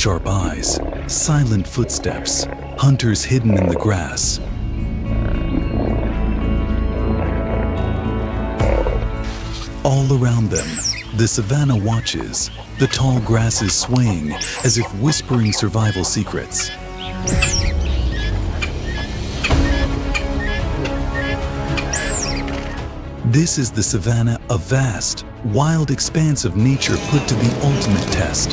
Sharp eyes, silent footsteps, hunters hidden in the grass. All around them, the savanna watches, the tall grasses swaying as if whispering survival secrets. This is the savanna, a vast, wild expanse of nature put to the ultimate test.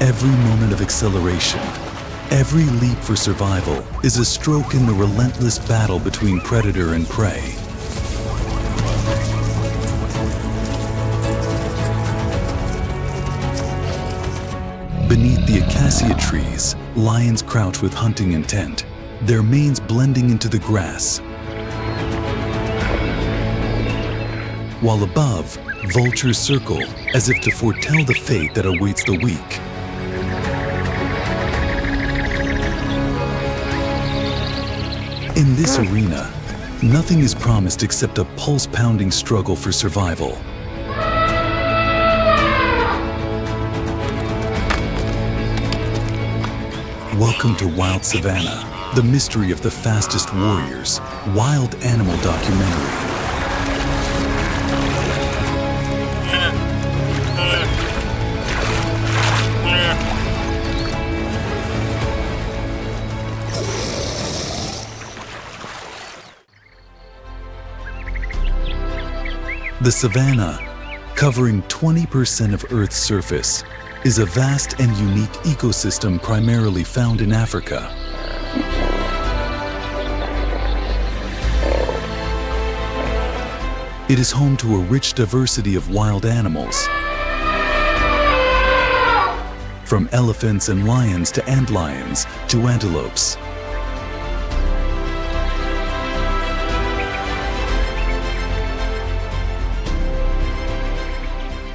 Every moment of acceleration, every leap for survival is a stroke in the relentless battle between predator and prey. Beneath the acacia trees, lions crouch with hunting intent, their manes blending into the grass. While above, vultures circle as if to foretell the fate that awaits the weak. In this arena, nothing is promised except a pulse-pounding struggle for survival. Welcome to Wild Savannah, the mystery of the fastest warriors, wild animal documentary. The savanna, covering 20% of Earth's surface, is a vast and unique ecosystem primarily found in Africa. It is home to a rich diversity of wild animals, from elephants and lions to antlions to antelopes.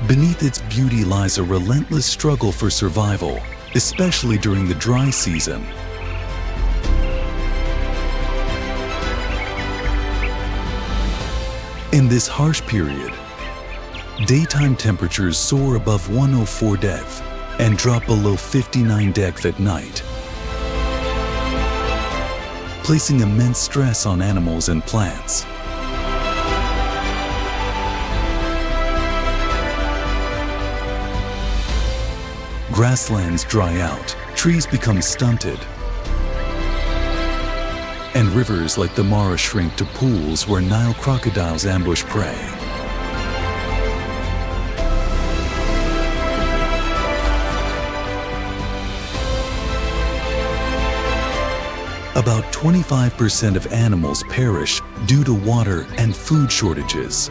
Beneath its beauty lies a relentless struggle for survival, especially during the dry season. In this harsh period, daytime temperatures soar above 104 degrees and drop below 59 degrees at night, placing immense stress on animals and plants. Grasslands dry out, trees become stunted, and rivers like the Mara shrink to pools where Nile crocodiles ambush prey. About 25% of animals perish due to water and food shortages.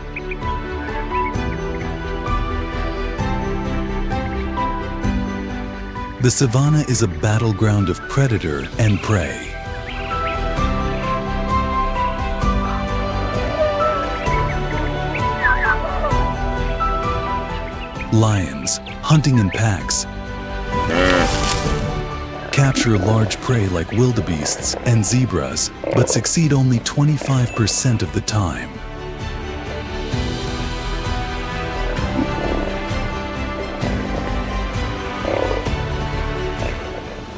The savanna is a battleground of predator and prey. Lions, hunting in packs, capture large prey like wildebeests and zebras, but succeed only 25% of the time.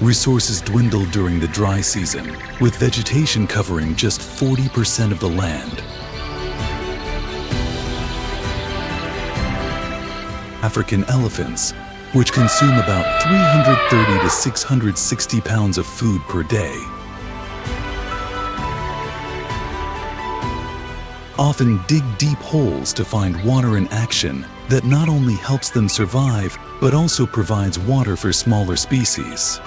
Resources dwindle during the dry season, with vegetation covering just 40% of the land. African elephants, which consume about 330 to 660 pounds of food per day, often dig deep holes to find water in action that not only helps them survive, but also provides water for smaller species.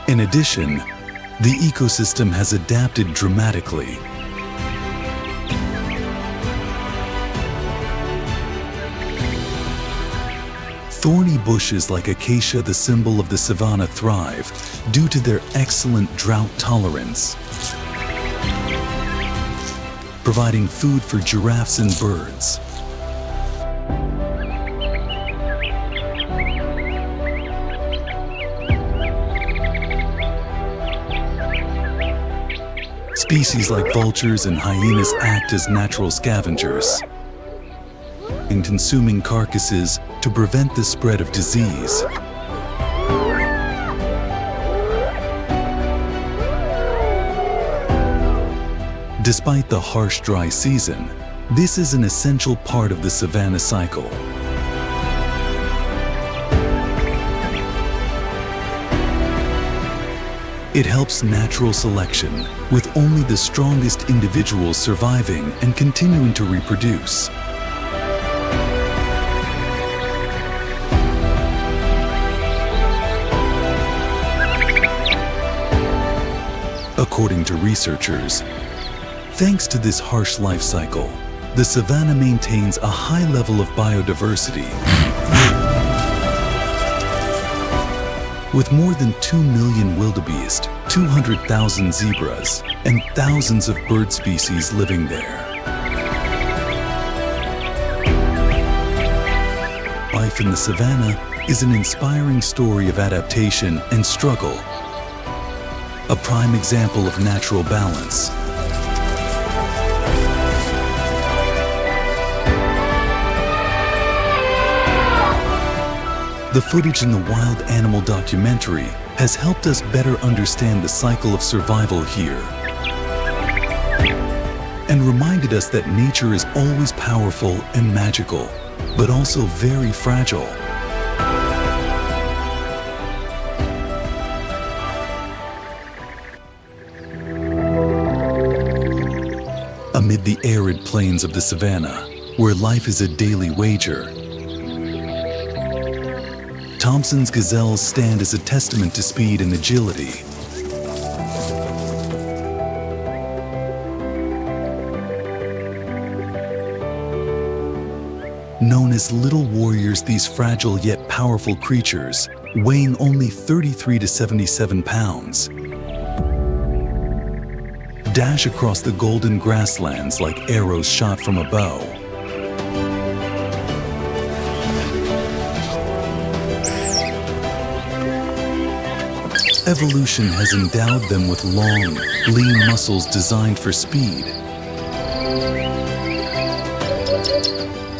In addition, the ecosystem has adapted dramatically. Thorny bushes like acacia, the symbol of the savanna, thrive due to their excellent drought tolerance, providing food for giraffes and birds. Species like vultures and hyenas act as natural scavengers in consuming carcasses to prevent the spread of disease. Despite the harsh dry season, this is an essential part of the savanna cycle. It helps natural selection, with only the strongest individuals surviving and continuing to reproduce. According to researchers, thanks to this harsh life cycle, the savanna maintains a high level of biodiversity. With more than 2 million wildebeest, 200,000 zebras, and thousands of bird species living there. Life in the savanna is an inspiring story of adaptation and struggle, a prime example of natural balance. The footage in the Wild Animal documentary has helped us better understand the cycle of survival here and reminded us that nature is always powerful and magical, but also very fragile. Amid the arid plains of the savanna, where life is a daily wager, Thompson's gazelles stand as a testament to speed and agility. Known as little warriors, these fragile yet powerful creatures, weighing only 33 to 77 pounds, dash across the golden grasslands like arrows shot from a bow. Evolution has endowed them with long, lean muscles designed for speed,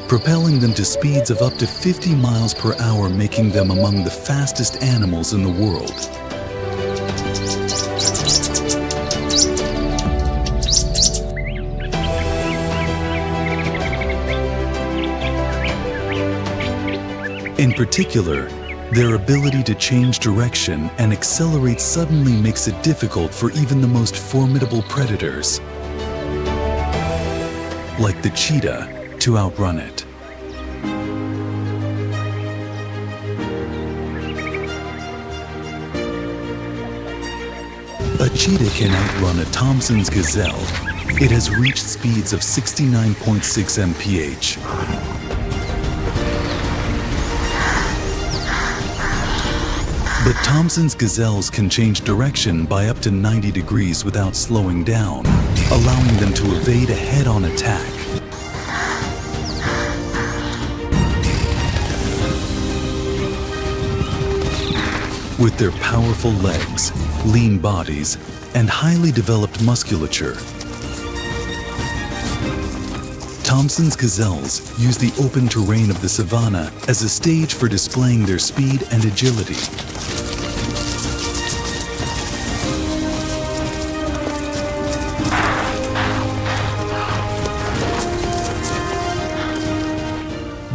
propelling them to speeds of up to 50 miles per hour, making them among the fastest animals in the world. In particular, their ability to change direction and accelerate suddenly makes it difficult for even the most formidable predators, like the cheetah, to outrun it. A cheetah can outrun a Thompson's gazelle. It has reached speeds of 69.6 mph. But Thompson's gazelles can change direction by up to 90 degrees without slowing down, allowing them to evade a head-on attack. With their powerful legs, lean bodies, and highly developed musculature, Thompson's gazelles use the open terrain of the savanna as a stage for displaying their speed and agility.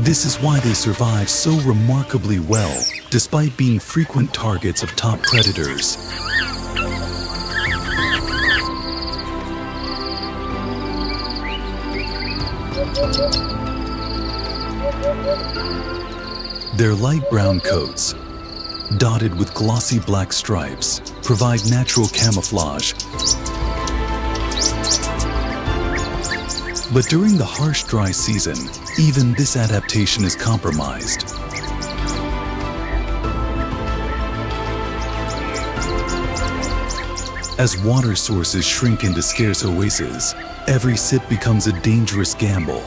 This is why they survive so remarkably well, despite being frequent targets of top predators. Their light brown coats, dotted with glossy black stripes, provide natural camouflage. But during the harsh dry season, even this adaptation is compromised. As water sources shrink into scarce oases, every sip becomes a dangerous gamble.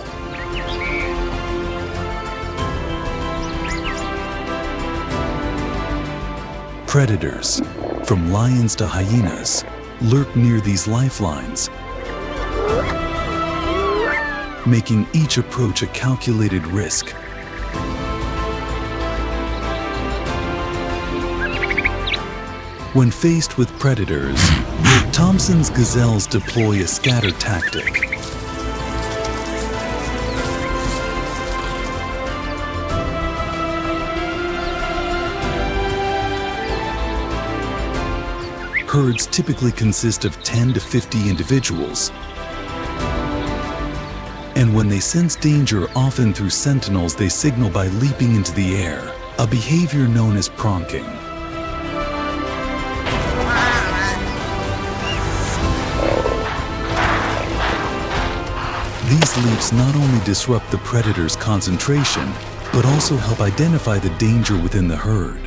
Predators, from lions to hyenas, lurk near these lifelines, making each approach a calculated risk. When faced with predators, Thompson's gazelles deploy a scatter tactic. Herds typically consist of 10 to 50 individuals. And when they sense danger, often through sentinels, they signal by leaping into the air, a behavior known as pronking. These leaps not only disrupt the predator's concentration, but also help identify the danger within the herd.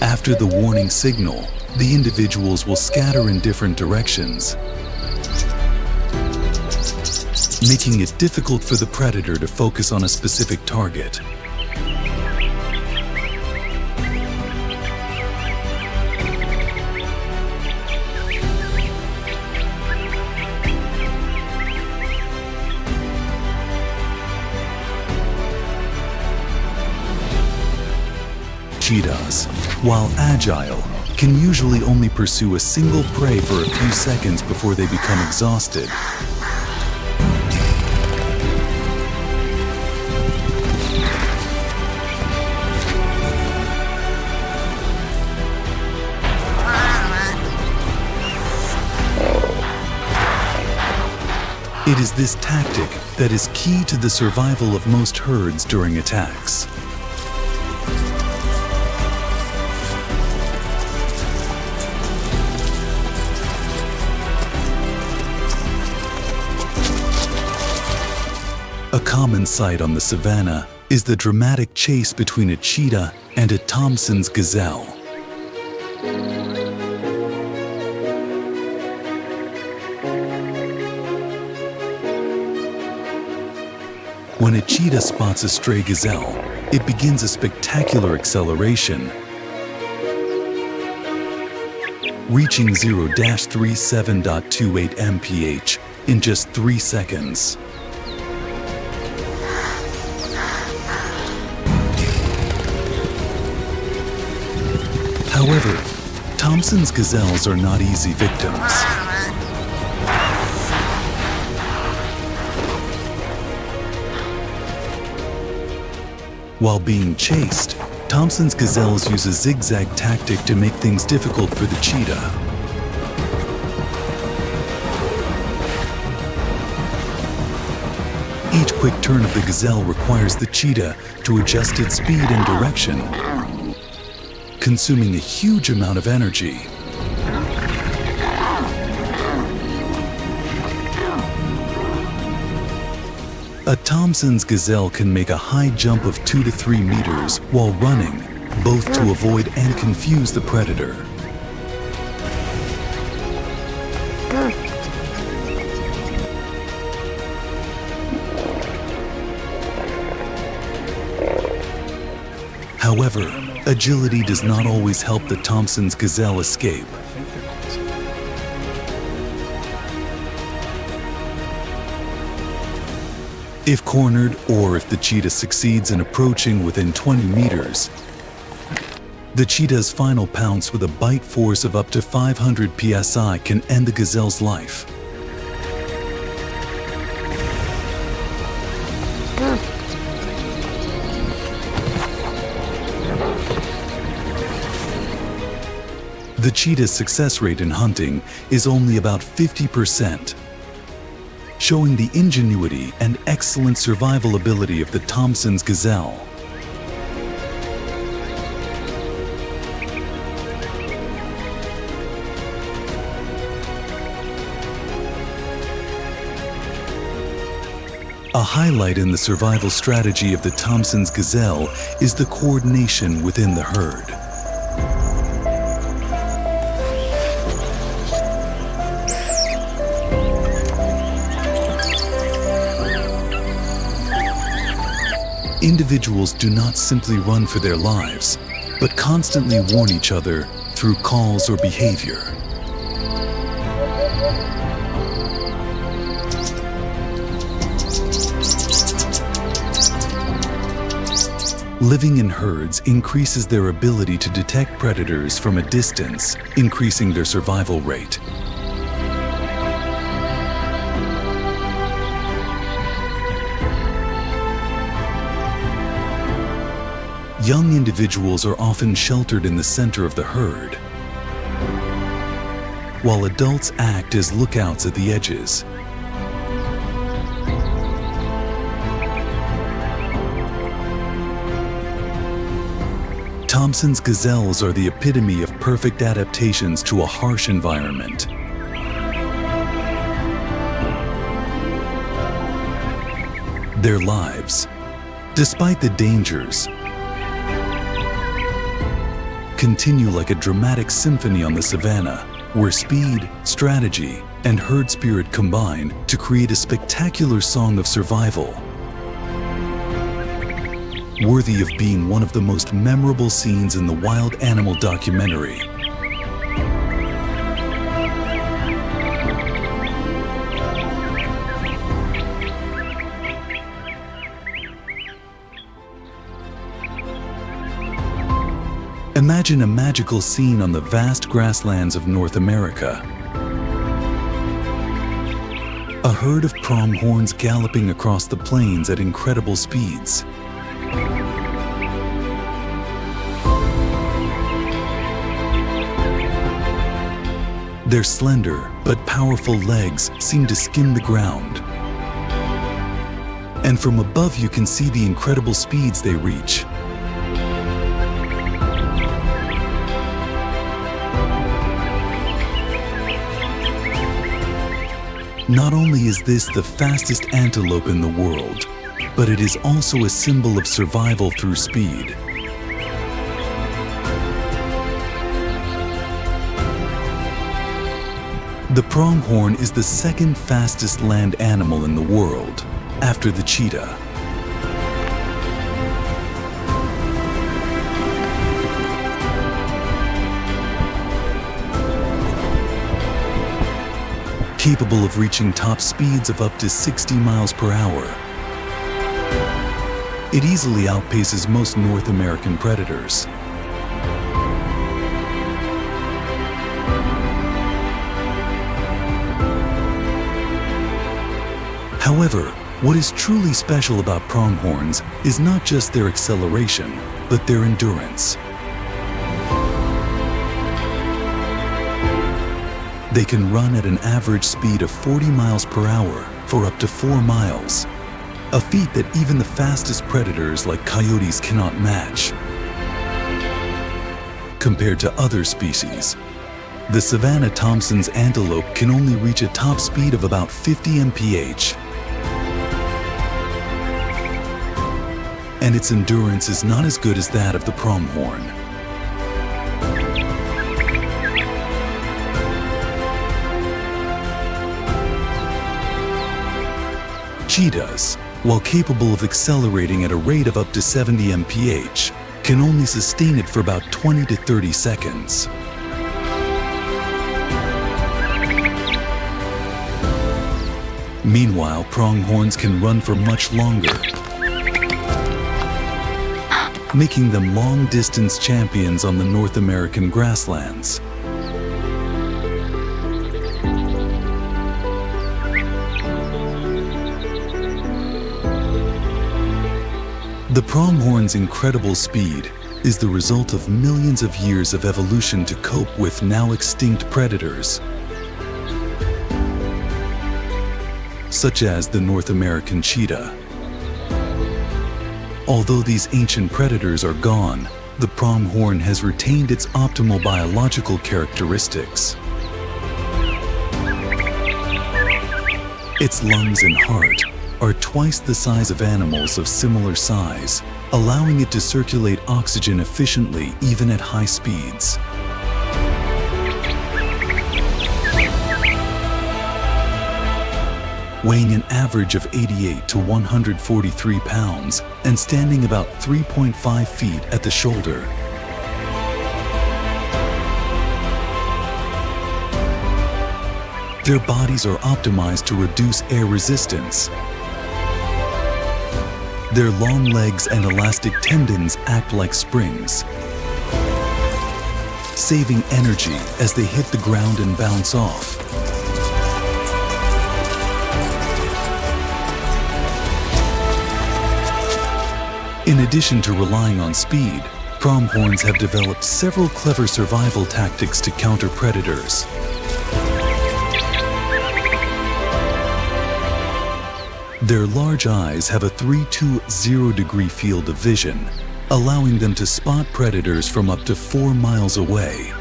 After the warning signal, the individuals will scatter in different directions, making it difficult for the predator to focus on a specific target. Cheetahs, while agile, can usually only pursue a single prey for a few seconds before they become exhausted. It is this tactic that is key to the survival of most herds during attacks. A common sight on the savannah is the dramatic chase between a cheetah and a Thompson's gazelle. When a cheetah spots a stray gazelle, it begins a spectacular acceleration, reaching 0-37.28 mph in just 3 seconds. However, Thompson's gazelles are not easy victims. While being chased, Thompson's gazelles use a zigzag tactic to make things difficult for the cheetah. Each quick turn of the gazelle requires the cheetah to adjust its speed and direction, consuming a huge amount of energy. A Thompson's gazelle can make a high jump of 2 to 3 meters while running, both to avoid and confuse the predator. However, agility does not always help the Thompson's gazelle escape. If cornered, or if the cheetah succeeds in approaching within 20 meters, the cheetah's final pounce with a bite force of up to 500 psi can end the gazelle's life. The cheetah's success rate in hunting is only about 50%, showing the ingenuity and excellent survival ability of the Thompson's gazelle. A highlight in the survival strategy of the Thompson's gazelle is the coordination within the herd. Individuals do not simply run for their lives, but constantly warn each other through calls or behavior. Living in herds increases their ability to detect predators from a distance, increasing their survival rate. Young individuals are often sheltered in the center of the herd, while adults act as lookouts at the edges. Thompson's gazelles are the epitome of perfect adaptations to a harsh environment. Their lives, despite the dangers, continue like a dramatic symphony on the savannah, where speed, strategy, and herd spirit combine to create a spectacular song of survival, worthy of being one of the most memorable scenes in the wild animal documentary. Imagine a magical scene on the vast grasslands of North America. A herd of pronghorns galloping across the plains at incredible speeds. Their slender but powerful legs seem to skim the ground. And from above you can see the incredible speeds they reach. Not only is this the fastest antelope in the world, but it is also a symbol of survival through speed. The pronghorn is the second fastest land animal in the world, after the cheetah. Capable of reaching top speeds of up to 60 miles per hour. It easily outpaces most North American predators. However, what is truly special about pronghorns is not just their acceleration, but their endurance. They can run at an average speed of 40 miles per hour for up to 4 miles, a feat that even the fastest predators like coyotes cannot match. Compared to other species, the savanna Thompson's antelope can only reach a top speed of about 50 mph. And its endurance is not as good as that of the pronghorn. Cheetahs, while capable of accelerating at a rate of up to 70 mph, can only sustain it for about 20 to 30 seconds. Meanwhile, pronghorns can run for much longer, making them long-distance champions on the North American grasslands. The pronghorn's incredible speed is the result of millions of years of evolution to cope with now extinct predators, such as the North American cheetah. Although these ancient predators are gone, the pronghorn has retained its optimal biological characteristics. Its lungs and heart are twice the size of animals of similar size, allowing it to circulate oxygen efficiently even at high speeds. weighing an average of 88 to 143 pounds and standing about 3.5 feet at the shoulder. Their bodies are optimized to reduce air resistance. Their long legs and elastic tendons act like springs, saving energy as they hit the ground and bounce off. In addition to relying on speed, pronghorns have developed several clever survival tactics to counter predators. Their large eyes have a 320-degree field of vision, allowing them to spot predators from up to 4 miles away.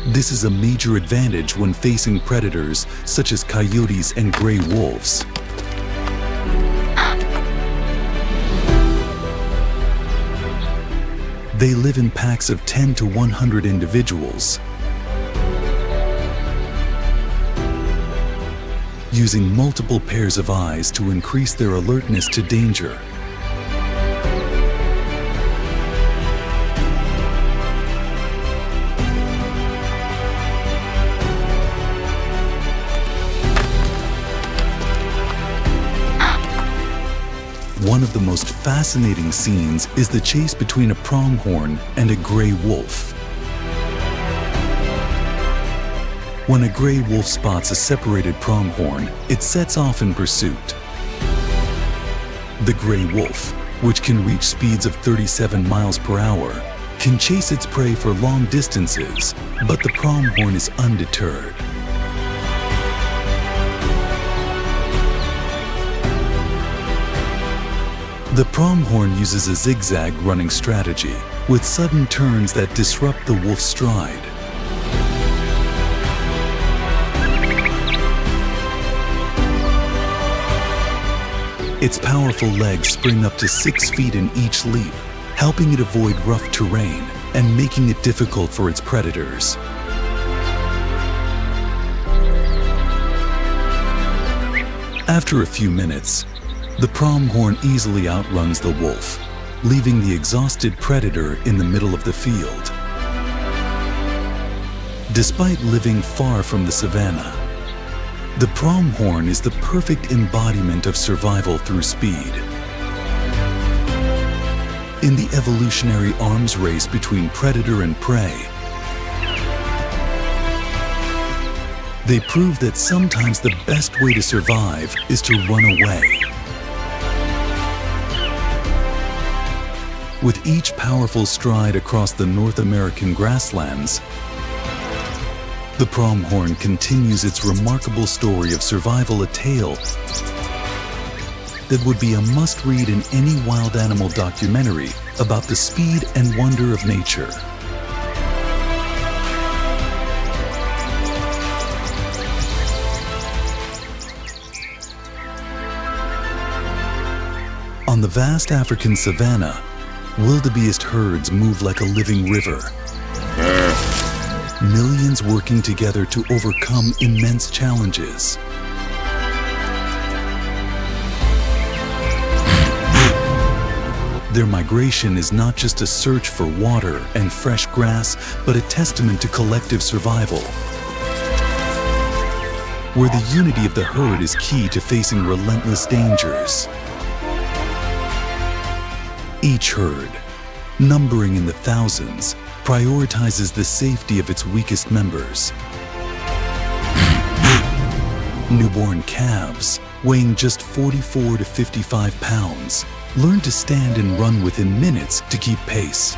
This is a major advantage when facing predators such as coyotes and gray wolves. They live in packs of 10 to 100 individuals, using multiple pairs of eyes to increase their alertness to danger. One of the most fascinating scenes is the chase between a pronghorn and a gray wolf. When a gray wolf spots a separated pronghorn, it sets off in pursuit. The gray wolf, which can reach speeds of 37 miles per hour, can chase its prey for long distances, but the pronghorn is undeterred. The pronghorn uses a zigzag running strategy, with sudden turns that disrupt the wolf's stride. Its powerful legs spring up to 6 feet in each leap, helping it avoid rough terrain and making it difficult for its predators. After a few minutes, the pronghorn easily outruns the wolf, leaving the exhausted predator in the middle of the field. Despite living far from the savannah, the pronghorn is the perfect embodiment of survival through speed. In the evolutionary arms race between predator and prey, they prove that sometimes the best way to survive is to run away. With each powerful stride across the North American grasslands, the pronghorn continues its remarkable story of survival, a tale that would be a must-read in any wild animal documentary about the speed and wonder of nature. On the vast African savanna, wildebeest herds move like a living river. Millions working together to overcome immense challenges. Their migration is not just a search for water and fresh grass, but a testament to collective survival, where the unity of the herd is key to facing relentless dangers. Each herd, numbering in the thousands, prioritizes the safety of its weakest members. Newborn calves, weighing just 44 to 55 pounds, learn to stand and run within minutes to keep pace.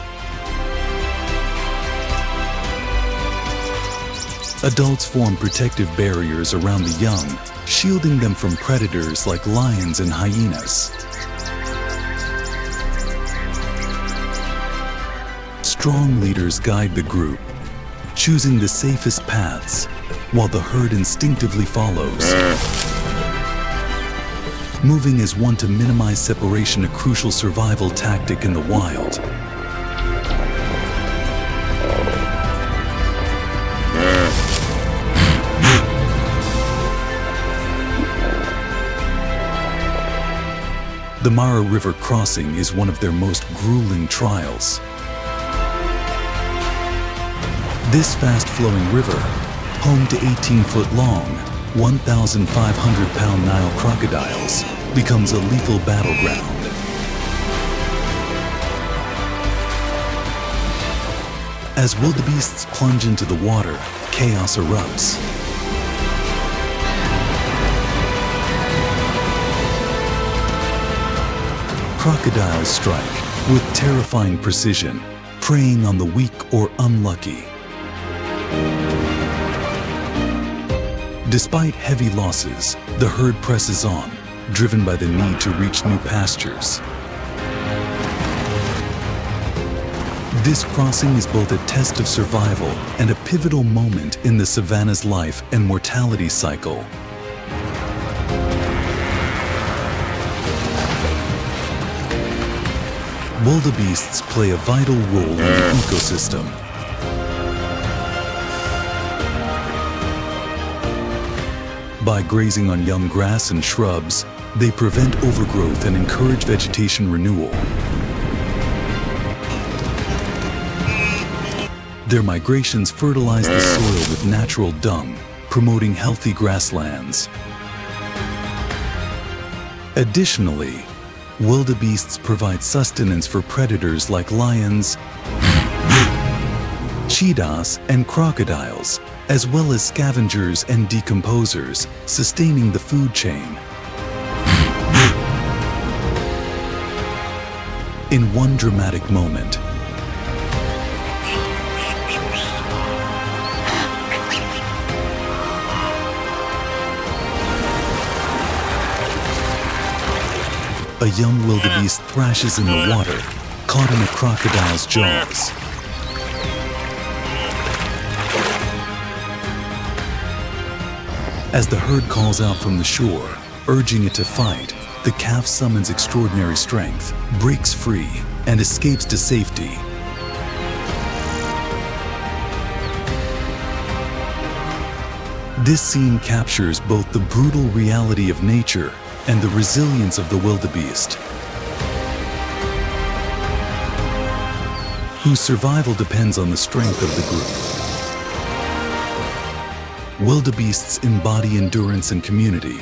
Adults form protective barriers around the young, shielding them from predators like lions and hyenas. Strong leaders guide the group, choosing the safest paths, while the herd instinctively follows. Moving as one to minimize separation, a crucial survival tactic in the wild. The Mara River crossing is one of their most grueling trials. This fast-flowing river, home to 18-foot-long, 1,500-pound Nile crocodiles, becomes a lethal battleground. As wildebeests plunge into the water, chaos erupts. Crocodiles strike with terrifying precision, preying on the weak or unlucky. Despite heavy losses, the herd presses on, driven by the need to reach new pastures. This crossing is both a test of survival and a pivotal moment in the savanna's life and mortality cycle. Wildebeests play a vital role in the ecosystem. By grazing on young grass and shrubs, they prevent overgrowth and encourage vegetation renewal. Their migrations fertilize the soil with natural dung, promoting healthy grasslands. Additionally, wildebeests provide sustenance for predators like lions, cheetahs, and crocodiles, as well as scavengers and decomposers, sustaining the food chain. In one dramatic moment, a young wildebeest thrashes in the water, caught in a crocodile's jaws. As the herd calls out from the shore, urging it to fight, the calf summons extraordinary strength, breaks free, and escapes to safety. This scene captures both the brutal reality of nature and the resilience of the wildebeest, whose survival depends on the strength of the group. Wildebeests embody endurance and community.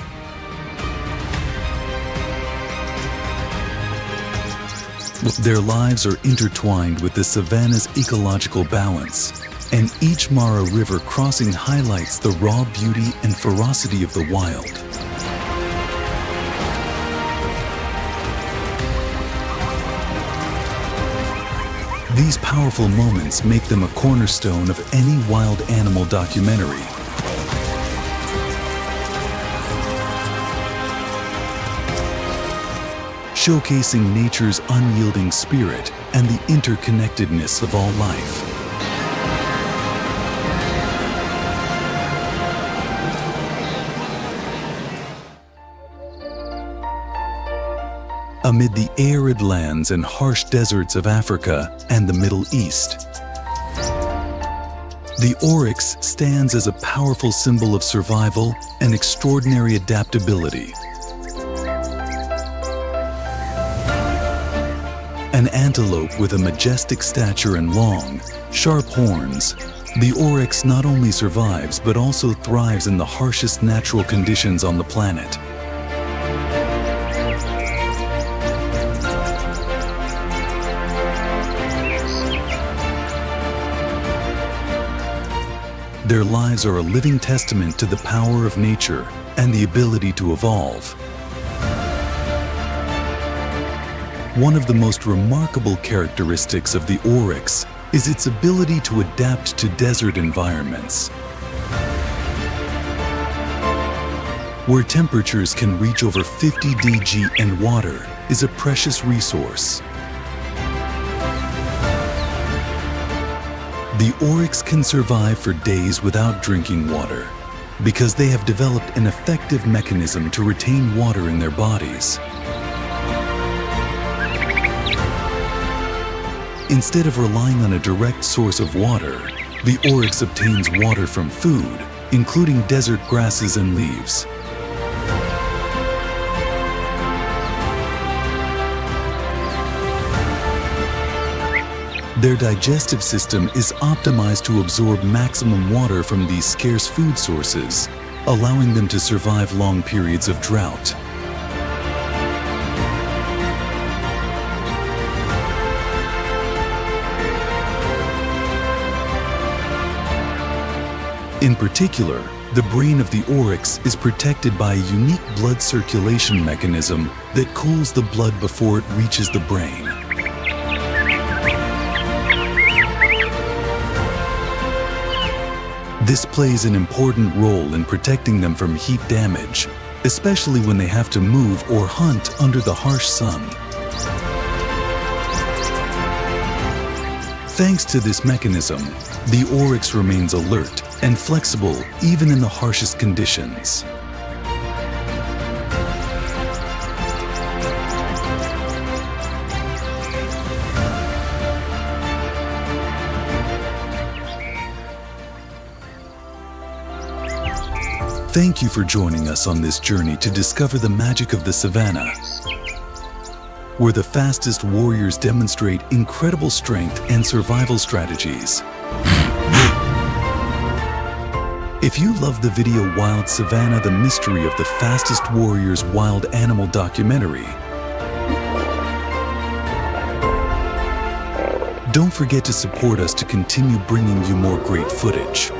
Their lives are intertwined with the savanna's ecological balance, and each Mara River crossing highlights the raw beauty and ferocity of the wild. These powerful moments make them a cornerstone of any wild animal documentary. Showcasing nature's unyielding spirit and the interconnectedness of all life. Amid the arid lands and harsh deserts of Africa and the Middle East, the oryx stands as a powerful symbol of survival and extraordinary adaptability. An antelope with a majestic stature and long, sharp horns, the oryx not only survives but also thrives in the harshest natural conditions on the planet. Their lives are a living testament to the power of nature and the ability to evolve. One of the most remarkable characteristics of the oryx is its ability to adapt to desert environments, where temperatures can reach over 50 deg and water is a precious resource. The oryx can survive for days without drinking water because they have developed an effective mechanism to retain water in their bodies. Instead of relying on a direct source of water, the oryx obtains water from food, including desert grasses and leaves. Their digestive system is optimized to absorb maximum water from these scarce food sources, allowing them to survive long periods of drought. In particular, the brain of the oryx is protected by a unique blood circulation mechanism that cools the blood before it reaches the brain. This plays an important role in protecting them from heat damage, especially when they have to move or hunt under the harsh sun. Thanks to this mechanism, the oryx remains alert and flexible even in the harshest conditions. Thank you for joining us on this journey to discover the magic of the savannah, where the fastest warriors demonstrate incredible strength and survival strategies. If you love the video Wild Savannah, the mystery of the fastest warriors wild animal documentary, don't forget to support us to continue bringing you more great footage.